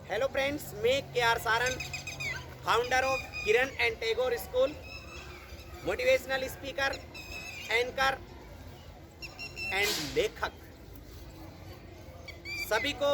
Hello friends, मैं KR. Saran, founder of Kiran and Tagore school, motivational speaker, anchor and लेखक। सभी को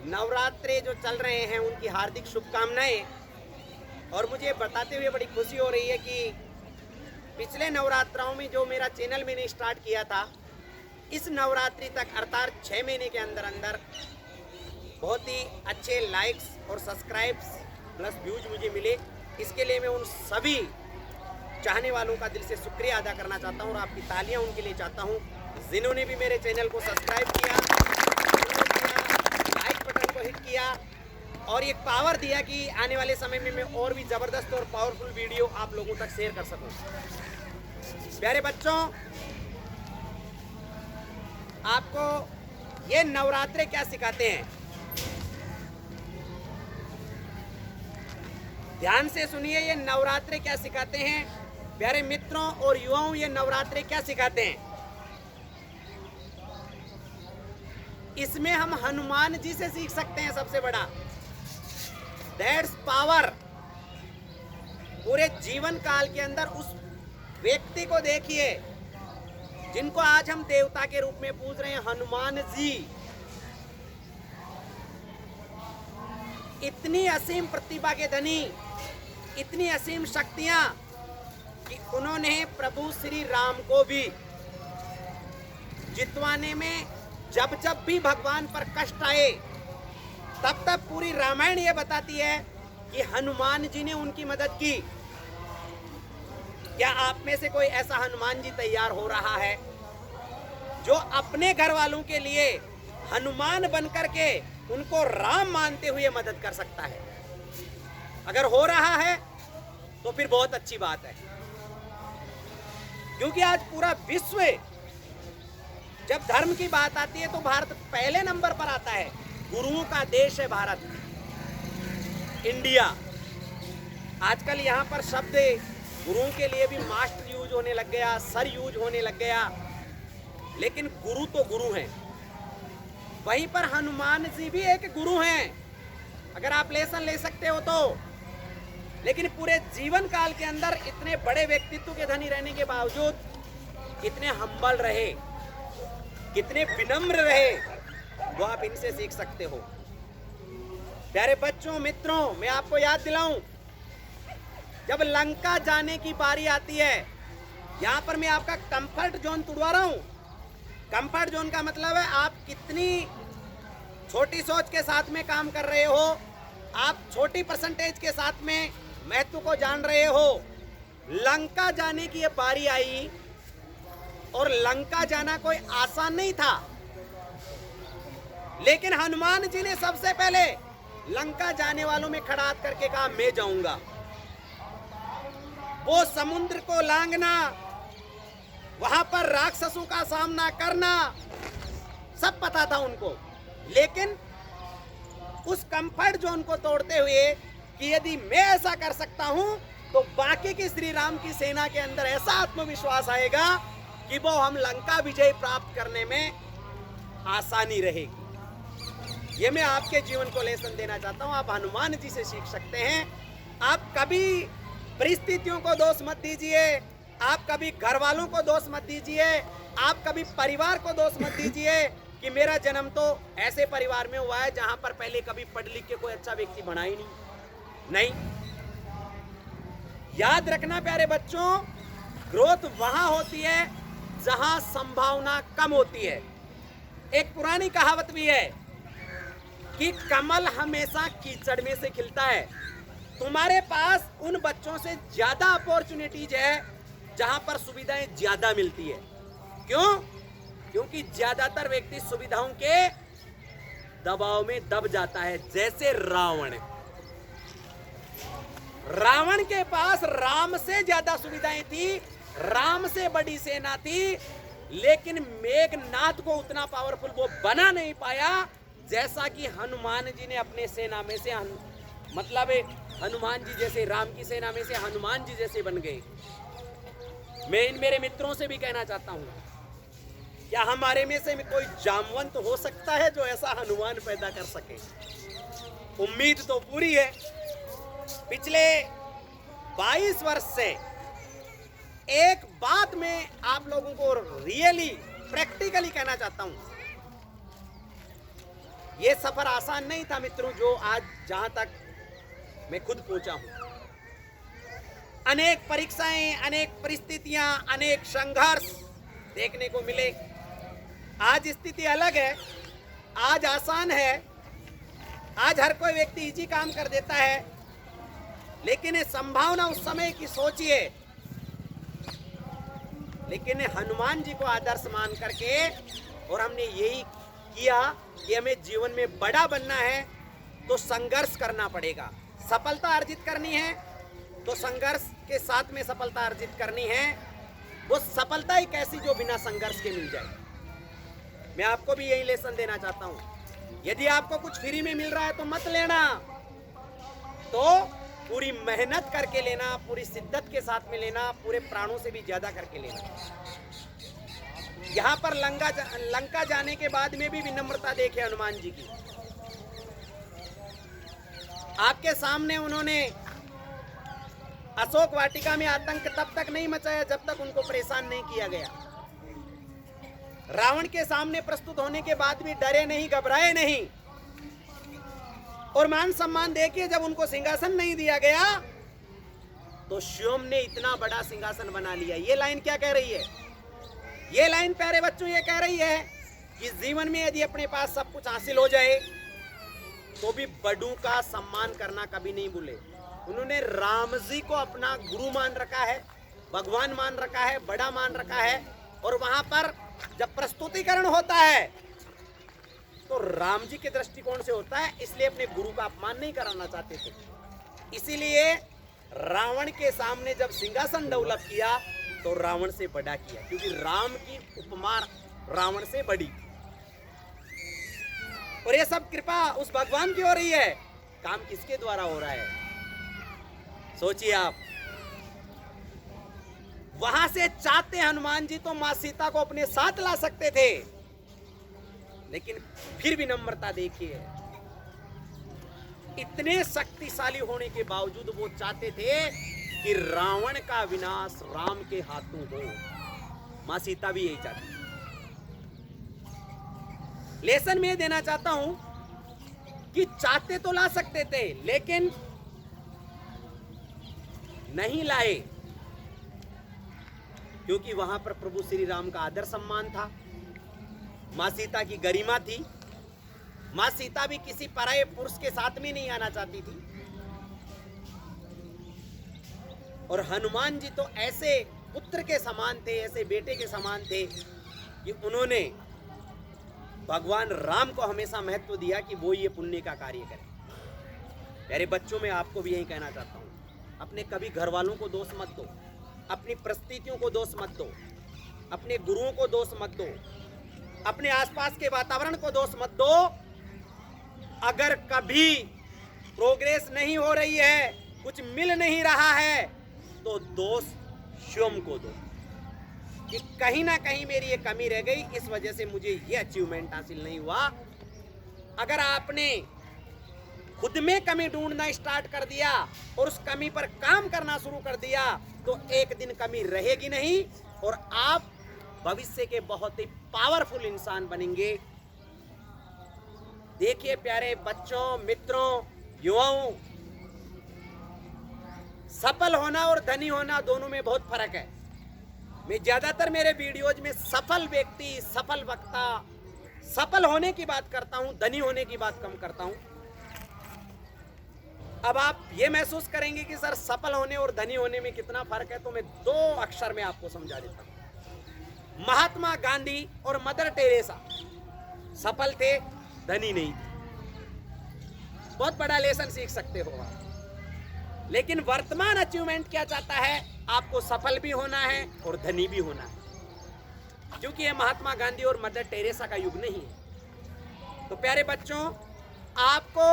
नवरात्रे जो चल रहे हैं उनकी हार्दिक शुभकामनाएं। और मुझे बताते हुए बड़ी खुशी हो रही है कि पिछले नवरात्राओं में जो मेरा चैनल मैंने स्टार्ट किया था, इस नवरात्रि तक अर्थात 6 महीने के अंदर अंदर बहुत ही अच्छे लाइक्स और सब्सक्राइब्स प्लस व्यूज मुझे मिले। इसके लिए मैं उन सभी चाहने वालों का दिल से शुक्रिया अदा करना चाहता हूं और आपकी तालियां उनके लिए चाहता हूं जिन्होंने भी मेरे चैनल को सब्सक्राइब किया, लाइक बटन को हिट किया और ये पावर दिया कि आने वाले समय में मैं और भी ज़बरदस्त और पावरफुल वीडियो आप लोगों तक शेयर कर सकूं। प्यारे बच्चों, आपको ये नवरात्रे क्या सिखाते हैं? ध्यान से सुनिए, ये नवरात्रे क्या सिखाते हैं? प्यारे मित्रों और युवाओं, ये नवरात्रे क्या सिखाते हैं? इसमें हम हनुमान जी से सीख सकते हैं। सबसे बड़ा दैट्स पावर। पूरे जीवन काल के अंदर उस व्यक्ति को देखिए जिनको आज हम देवता के रूप में पूज रहे हैं, हनुमान जी। इतनी असीम प्रतिभा के धनी, इतनी असीम शक्तियां कि उन्होंने प्रभु श्री राम को भी जितवाने में जब जब भी भगवान पर कष्ट आए, तब तब पूरी रामायण ये बताती है कि हनुमान जी ने उनकी मदद की। क्या आप में से कोई ऐसा हनुमान जी तैयार हो रहा है जो अपने घर वालों के लिए हनुमान बनकर के उनको राम मानते हुए मदद कर सकता है? अगर हो रहा है तो फिर बहुत अच्छी बात है, क्योंकि आज पूरा विश्व, जब धर्म की बात आती है तो भारत पहले नंबर पर आता है। गुरुओं का देश है भारत, इंडिया। आजकल यहाँ पर शब्द गुरुओं के लिए भी मास्टर यूज होने लग गया, सर यूज होने लग गया, लेकिन गुरु तो गुरु हैं। वहीं पर हनुमान जी भी एक गुरु हैं, अगर आप लेसन ले सकते हो तो। लेकिन पूरे जीवन काल के अंदर इतने बड़े व्यक्तित्व के धनी रहने के बावजूद कितने हम्बल रहे, कितने विनम्र रहे, वो आप इनसे सीख सकते हो। प्यारे बच्चों, मित्रों, मैं आपको याद दिलाऊं, जब लंका जाने की बारी आती है, यहां पर मैं आपका कंफर्ट जोन तोड़वा रहा हूं। कंफर्ट जोन का मतलब है आप कितनी छोटी सोच के साथ में काम कर रहे हो, आप छोटी परसेंटेज के साथ में महत्व को जान रहे हो। लंका जाने की ये बारी आई और लंका जाना कोई आसान नहीं था, लेकिन हनुमान जी ने सबसे पहले लंका जाने वालों में खड़ा हाथ करके कहा, मैं जाऊंगा। वो समुद्र को लांघना, वहां पर राक्षसों का सामना करना, सब पता था उनको। लेकिन उस कंफर्ट जोन को तोड़ते हुए कि यदि मैं ऐसा कर सकता हूं तो बाकी की श्री राम की सेना के अंदर ऐसा आत्मविश्वास आएगा कि वो हम लंका विजय प्राप्त करने में आसानी रहेगी। ये मैं आपके जीवन को लेसन देना चाहता हूं। आप हनुमान जी से सीख सकते हैं। आप कभी परिस्थितियों को दोष मत दीजिए, आप कभी घर वालों को दोष मत दीजिए, आप कभी परिवार को दोष मत दीजिए कि मेरा जन्म तो ऐसे परिवार में हुआ है जहां पर पहले कभी पढ़ लिख के कोई अच्छा व्यक्ति बना ही नहीं। याद रखना प्यारे बच्चों, ग्रोथ वहां होती है जहां संभावना कम होती है। एक पुरानी कहावत भी है कि कमल हमेशा कीचड़ में से खिलता है। तुम्हारे पास उन बच्चों से ज्यादा अपॉर्चुनिटीज है जहां पर सुविधाएं ज्यादा मिलती है। क्यों? क्योंकि ज्यादातर व्यक्ति सुविधाओं के दबाव में दब जाता है। जैसे रावण के पास राम से ज्यादा सुविधाएं थी, राम से बड़ी सेना थी, लेकिन मेघनाथ को उतना पावरफुल वो बना नहीं पाया जैसा कि हनुमान जी ने अपने सेना में से मतलब हनुमान जी जैसे, राम की सेना में से हनुमान जी जैसे बन गए। मैं इन मेरे मित्रों से भी कहना चाहता हूं क्या हमारे में से कोई जामवंत हो सकता है जो ऐसा हनुमान पैदा कर सके? उम्मीद तो पूरी है। पिछले 22 वर्ष से एक बात मैं आप लोगों को रियली प्रैक्टिकली कहना चाहता हूं, यह सफर आसान नहीं था मित्रों, जो आज जहां तक मैं खुद पहुंचा हूं। अनेक परीक्षाएं, अनेक परिस्थितियां, अनेक संघर्ष देखने को मिले। आज स्थिति अलग है, आज आसान है, आज हर कोई व्यक्ति इजी काम कर देता है, लेकिन संभावना उस समय की सोचिए। लेकिन हनुमान जी को आदर्श मान करके और हमने यही किया कि हमें जीवन में बड़ा बनना है तो संघर्ष करना पड़ेगा। सफलता अर्जित करनी है तो संघर्ष के साथ में सफलता अर्जित करनी है। वो सफलता एक ऐसी जो बिना संघर्ष के मिल जाए। मैं आपको भी यही लेसन देना चाहता हूं, यदि आपको कुछ फ्री में मिल रहा है तो मत लेना, तो पूरी मेहनत करके लेना, पूरी शिद्दत के साथ में लेना, पूरे प्राणों से भी ज्यादा करके लेना। यहां पर लंका जाने के बाद में भी विनम्रता देखे हनुमान जी की। आपके सामने उन्होंने अशोक वाटिका में आतंक तब तक नहीं मचाया जब तक उनको परेशान नहीं किया गया। रावण के सामने प्रस्तुत होने के बाद भी डरे नहीं, घबराए नहीं, और मान सम्मान देखिए जब उनको सिंहासन नहीं दिया गया तो शिवम ने इतना बड़ा सिंहासन बना लिया। ये लाइन क्या कह रही है? ये लाइन प्यारे बच्चों ये कह रही है कि जीवन में यदि अपने पास सब कुछ हासिल हो जाए तो भी बड़ों का सम्मान करना कभी नहीं भूले। उन्होंने राम जी को अपना गुरु मान रखा है, भगवान मान रखा है, बड़ा मान रखा है, और वहां पर जब प्रस्तुतिकरण होता है तो राम जी के दृष्टिकोण से होता है, इसलिए अपने गुरु का अपमान नहीं कराना चाहते थे। इसीलिए रावण के सामने जब सिंहासन डेवलप किया तो रावण से बड़ा किया, क्योंकि राम की उपमा रावण से बड़ी। और ये सब कृपा उस भगवान की हो रही है, काम किसके द्वारा हो रहा है? सोचिए आप। वहां से चाहते हनुमान जी तो मां सीता को अपने साथ ला सकते थे, लेकिन फिर भी विनम्रता देखिए। इतने शक्तिशाली होने के बावजूद वो चाहते थे कि रावण का विनाश राम के हाथों हो। मां सीता भी यही चाहती। लेसन में देना चाहता हूं कि चाहते तो ला सकते थे, लेकिन नहीं लाए, क्योंकि वहां पर प्रभु श्री राम का आदर सम्मान था, मां सीता की गरिमा थी। मां सीता भी किसी पराये पुरुष के साथ में नहीं आना चाहती थी। और हनुमान जी तो ऐसे पुत्र के समान थे, ऐसे बेटे के समान थे कि उन्होंने भगवान राम को हमेशा महत्व दिया कि वो ये पुण्य का कार्य करें। मेरे बच्चों में आपको भी यही कहना चाहता हूं, अपने कभी घर वालों को दोष मत दो, अपनी परिस्थितियों को दोष मत दो, अपने गुरुओं को दोष मत दो, अपने आसपास के वातावरण को दोष मत दो। अगर कभी प्रोग्रेस नहीं हो रही है, कुछ मिल नहीं रहा है, तो दोष शिवम को दो कि कहीं ना कहीं मेरी ये कमी रह गई, इस वजह से मुझे ये अचीवमेंट हासिल नहीं हुआ। अगर आपने खुद में कमी ढूंढना स्टार्ट कर दिया और उस कमी पर काम करना शुरू कर दिया तो एक दिन कमी रहेगी नहीं और आप भविष्य के बहुत ही पावरफुल इंसान बनेंगे। देखिए प्यारे बच्चों, मित्रों, युवाओं, सफल होना और धनी होना दोनों में बहुत फर्क है। मैं ज्यादातर मेरे वीडियोज में सफल व्यक्ति, सफल वक्ता, सफल होने की बात करता हूं, धनी होने की बात कम करता हूं। अब आप ये महसूस करेंगे कि सर सफल होने और धनी होने में कितना फर्क है, तो मैं 2 अक्षर में आपको समझा देता हूं। महात्मा गांधी और मदर टेरेसा सफल थे, धनी नहीं थे। बहुत बड़ा लेसन सीख सकते हो आप। लेकिन वर्तमान अचीवमेंट क्या चाहता है? आपको सफल भी होना है और धनी भी होना है, क्योंकि ये महात्मा गांधी और मदर टेरेसा का युग नहीं है। तो प्यारे बच्चों, आपको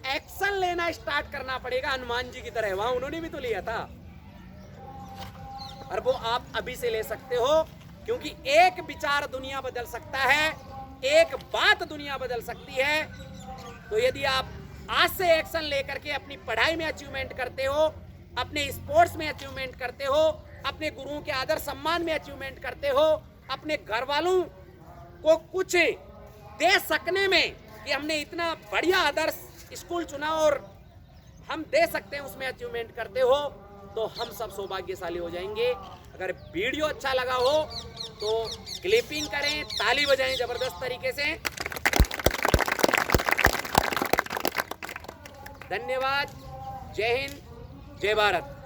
एक्शन लेना स्टार्ट करना पड़ेगा हनुमान जी की तरह। वहां उन्होंने भी तो लिया था, और वो आप अभी से ले सकते हो। क्योंकि एक विचार दुनिया बदल सकता है, एक बात दुनिया बदल सकती है। तो यदि आप आज से एक्शन लेकर के अपनी पढ़ाई में अचीवमेंट करते हो, अपने स्पोर्ट्स में अचीवमेंट करते हो, अपने गुरुओं के आदर सम्मान में अचीवमेंट करते हो, अपने घर वालों को कुछ दे सकने में कि हमने इतना बढ़िया आदर्श स्कूल चुना और हम दे सकते हैं, उसमें अचीवमेंट करते हो, तो हम सब सौभाग्यशाली हो जाएंगे। अगर वीडियो अच्छा लगा हो तो क्लिपिंग करें, ताली बजाएं जबरदस्त तरीके से। धन्यवाद। जय हिंद, जय भारत।